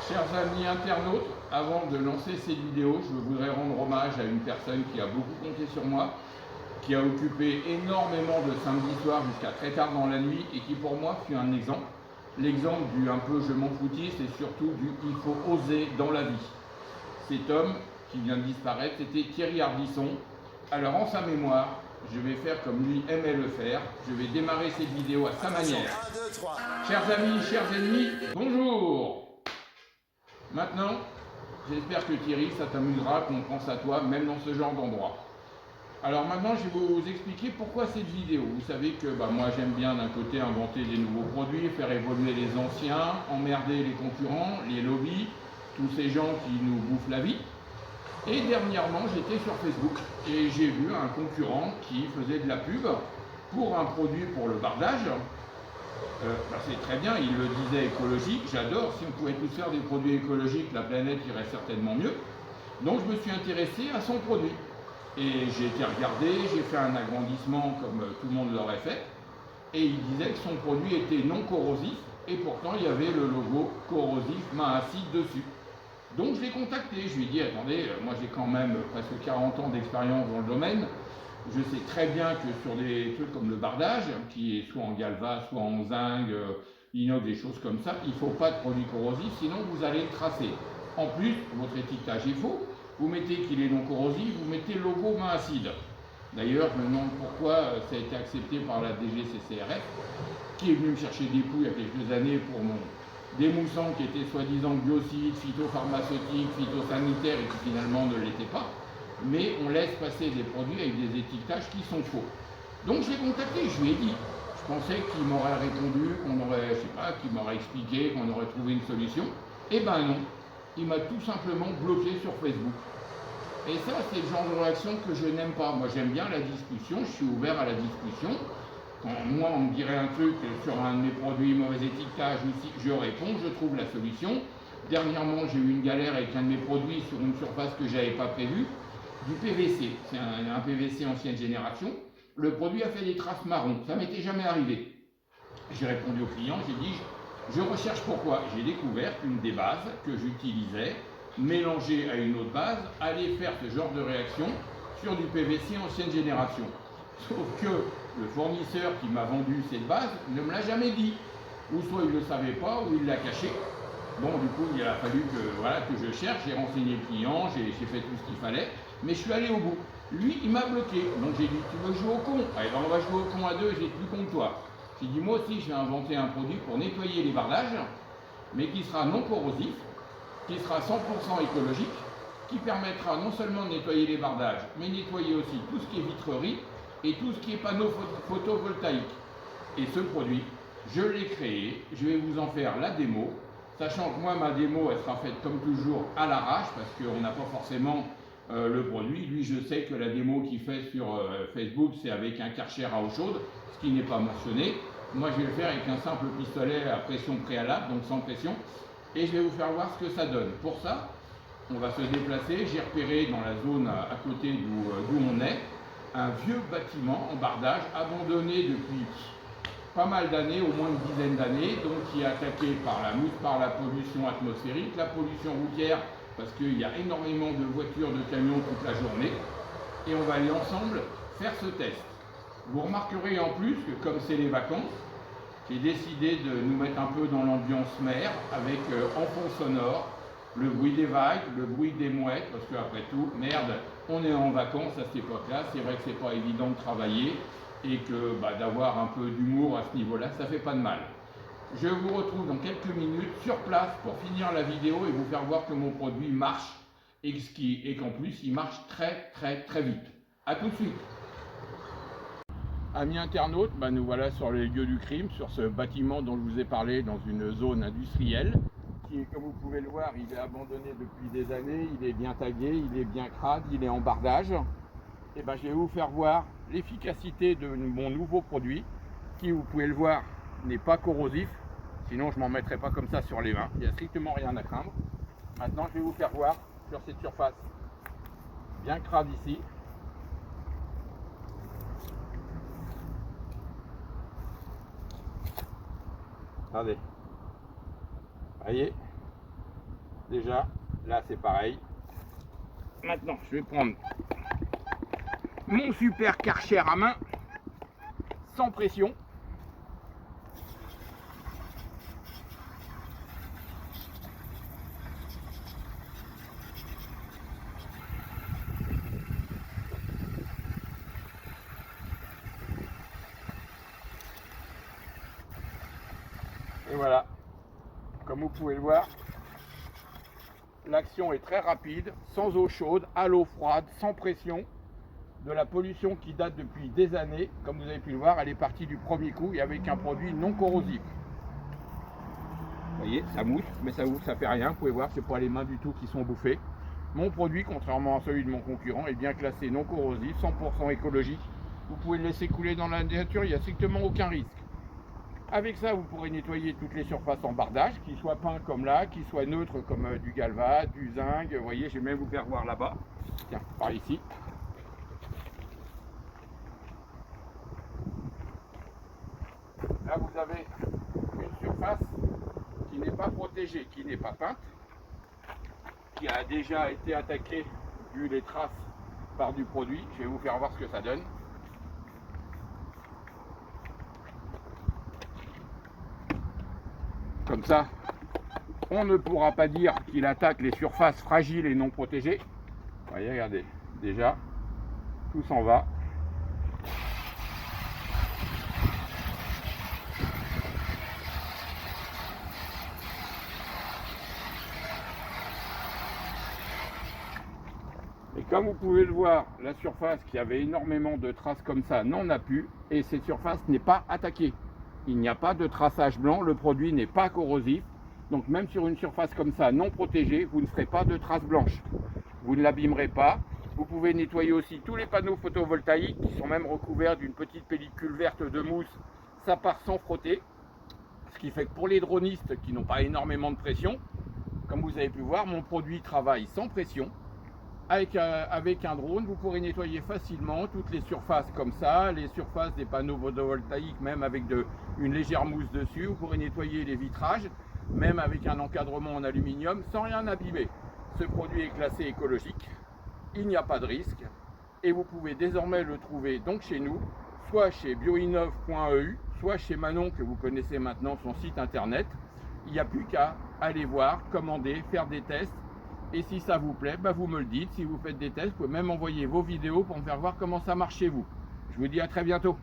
Chers amis internautes, avant de lancer cette vidéo, je voudrais rendre hommage à une personne qui a beaucoup compté sur moi, qui a occupé énormément de samedi soir jusqu'à très tard dans la nuit et qui pour moi fut un exemple. L'exemple du un peu je m'en foutiste et surtout du il faut oser dans la vie. Cet homme qui vient de disparaître, c'était Thierry Ardisson. Alors en sa mémoire, je vais faire comme lui aimait le faire. Je vais démarrer cette vidéo à sa manière. 1, 2, 3. Chers amis, chers ennemis, bonjour. Maintenant, j'espère que Thierry, ça t'amusera qu'on pense à toi, même dans ce genre d'endroit. Alors maintenant, je vais vous expliquer pourquoi cette vidéo. Vous savez que moi, j'aime bien d'un côté inventer des nouveaux produits, faire évoluer les anciens, emmerder les concurrents, les lobbies, tous ces gens qui nous bouffent la vie. Et dernièrement, j'étais sur Facebook et j'ai vu un concurrent qui faisait de la pub pour un produit pour le bardage. C'est très bien, il le disait écologique, j'adore, si on pouvait tous faire des produits écologiques, la planète irait certainement mieux. Donc je me suis intéressé à son produit. Et j'ai été regardé, j'ai fait un agrandissement comme tout le monde l'aurait fait. Et il disait que son produit était non corrosif, et pourtant il y avait le logo corrosif main acide dessus. Donc je l'ai contacté, je lui ai dit, attendez, moi j'ai quand même presque 40 ans d'expérience dans le domaine. Je sais très bien que sur des trucs comme le bardage, qui est soit en galva, soit en zinc, inox, des choses comme ça, il ne faut pas de produit corrosif, sinon vous allez le tracer. En plus, votre étiquetage est faux. Vous mettez qu'il est non corrosif, vous mettez le logo main acide. D'ailleurs, je me demande pourquoi ça a été accepté par la DGCCRF, qui est venue me chercher des coups il y a quelques années pour mon démoussant qui était soi-disant biocide, phytopharmaceutique, phytosanitaire et qui finalement ne l'était pas. Mais on laisse passer des produits avec des étiquetages qui sont faux. Donc je l'ai contacté, je lui ai dit. Je pensais qu'il m'aurait répondu, qu'on aurait, je sais pas, qu'il m'aurait expliqué, qu'on aurait trouvé une solution. Eh ben non, il m'a tout simplement bloqué sur Facebook. Et ça, c'est le genre de réaction que je n'aime pas. Moi, j'aime bien la discussion, je suis ouvert à la discussion. Quand moi, on me dirait un truc sur un de mes produits, mauvais étiquetage, je réponds, je trouve la solution. Dernièrement, j'ai eu une galère avec un de mes produits sur une surface que je n'avais pas prévue. Du PVC, c'est un PVC ancienne génération. Le produit a fait des traces marron, ça m'était jamais arrivé. J'ai répondu au client, j'ai dit, je recherche pourquoi. J'ai découvert qu'une des bases que j'utilisais, mélangée à une autre base, allait faire ce genre de réaction sur du PVC ancienne génération. Sauf que le fournisseur qui m'a vendu cette base ne me l'a jamais dit. Ou soit il ne le savait pas, ou il l'a caché. Bon, du coup, il a fallu que je cherche, j'ai renseigné le client, j'ai fait tout ce qu'il fallait, mais je suis allé au bout. Lui, il m'a bloqué. Donc j'ai dit, tu veux jouer au con? Allez, on va jouer au con à deux, j'ai plus con que toi. J'ai dit, moi aussi, je vais inventer un produit pour nettoyer les bardages, mais qui sera non corrosif, qui sera 100% écologique, qui permettra non seulement de nettoyer les bardages, mais nettoyer aussi tout ce qui est vitrerie et tout ce qui est panneaux photovoltaïques. Et ce produit, je l'ai créé, je vais vous en faire la démo, sachant que moi, ma démo, elle sera faite comme toujours à l'arrache, parce qu'on n'a pas forcément le produit. Lui, je sais que la démo qu'il fait sur Facebook, c'est avec un Karcher à eau chaude, ce qui n'est pas mentionné. Moi, je vais le faire avec un simple pistolet à pression préalable, donc sans pression, et je vais vous faire voir ce que ça donne. Pour ça, on va se déplacer. J'ai repéré dans la zone à côté d'où on est, un vieux bâtiment en bardage, abandonné depuis pas mal d'années, au moins une dizaine d'années, donc qui est attaqué par la mousse, par la pollution atmosphérique, la pollution routière, parce qu'il y a énormément de voitures, de camions toute la journée, et on va aller ensemble faire ce test. Vous remarquerez en plus que comme c'est les vacances, j'ai décidé de nous mettre un peu dans l'ambiance mer, avec en fond sonore, le bruit des vagues, le bruit des mouettes, parce qu'après tout, merde, on est en vacances à cette époque-là, c'est vrai que c'est pas évident de travailler, et que d'avoir un peu d'humour à ce niveau-là, ça fait pas de mal. Je vous retrouve dans quelques minutes sur place pour finir la vidéo et vous faire voir que mon produit marche et qu'en plus il marche très très très vite. A tout de suite. Amis internautes, nous voilà sur les lieux du crime, sur ce bâtiment dont je vous ai parlé dans une zone industrielle qui, comme vous pouvez le voir, il est abandonné depuis des années, il est bien tagué, il est bien crade, il est en bardage. Et je vais vous faire voir l'efficacité de mon nouveau produit qui, vous pouvez le voir, n'est pas corrosif, sinon je ne m'en mettrai pas comme ça sur les mains, il n'y a strictement rien à craindre. Maintenant je vais vous faire voir sur cette surface bien crade ici. Regardez, voyez, déjà, là c'est pareil. Maintenant, je vais prendre mon super Karcher à main, sans pression. Et voilà, comme vous pouvez le voir, l'action est très rapide, sans eau chaude, à l'eau froide, sans pression. De la pollution qui date depuis des années, comme vous avez pu le voir, elle est partie du premier coup et avec un produit non corrosif. Vous voyez, ça mousse, mais ça fait rien. Vous pouvez voir, c'est pas les mains du tout qui sont bouffées. Mon produit, contrairement à celui de mon concurrent, est bien classé non corrosif, 100% écologique. Vous pouvez le laisser couler dans la nature, il n'y a strictement aucun risque. Avec ça, vous pourrez nettoyer toutes les surfaces en bardage, qu'ils soient peints comme là, qu'ils soient neutres comme du galva, du zinc. Vous voyez, je vais même vous faire voir là-bas. Tiens, par ici. Là, vous avez une surface qui n'est pas protégée, qui n'est pas peinte, qui a déjà été attaquée, vu les traces, par du produit. Je vais vous faire voir ce que ça donne. Comme ça, on ne pourra pas dire qu'il attaque les surfaces fragiles et non protégées. Vous voyez, regardez, déjà, tout s'en va. Et comme vous pouvez le voir, la surface qui avait énormément de traces comme ça n'en a plus, et cette surface n'est pas attaquée. Il n'y a pas de traçage blanc, le produit n'est pas corrosif. Donc même sur une surface comme ça non protégée, vous ne ferez pas de traces blanches. Vous ne l'abîmerez pas. Vous pouvez nettoyer aussi tous les panneaux photovoltaïques qui sont même recouverts d'une petite pellicule verte de mousse. Ça part sans frotter. Ce qui fait que pour les dronistes qui n'ont pas énormément de pression, comme vous avez pu voir, mon produit travaille sans pression. Avec un drone, vous pourrez nettoyer facilement toutes les surfaces comme ça, les surfaces des panneaux photovoltaïques, même avec une légère mousse dessus. Vous pourrez nettoyer les vitrages, même avec un encadrement en aluminium, sans rien abîmer. Ce produit est classé écologique, il n'y a pas de risque, et vous pouvez désormais le trouver donc chez nous, soit chez bioinnov.eu, soit chez Manon, que vous connaissez maintenant, son site internet. Il n'y a plus qu'à aller voir, commander, faire des tests. Et si ça vous plaît, bah vous me le dites. Si vous faites des tests, vous pouvez même envoyer vos vidéos pour me faire voir comment ça marche chez vous. Je vous dis à très bientôt.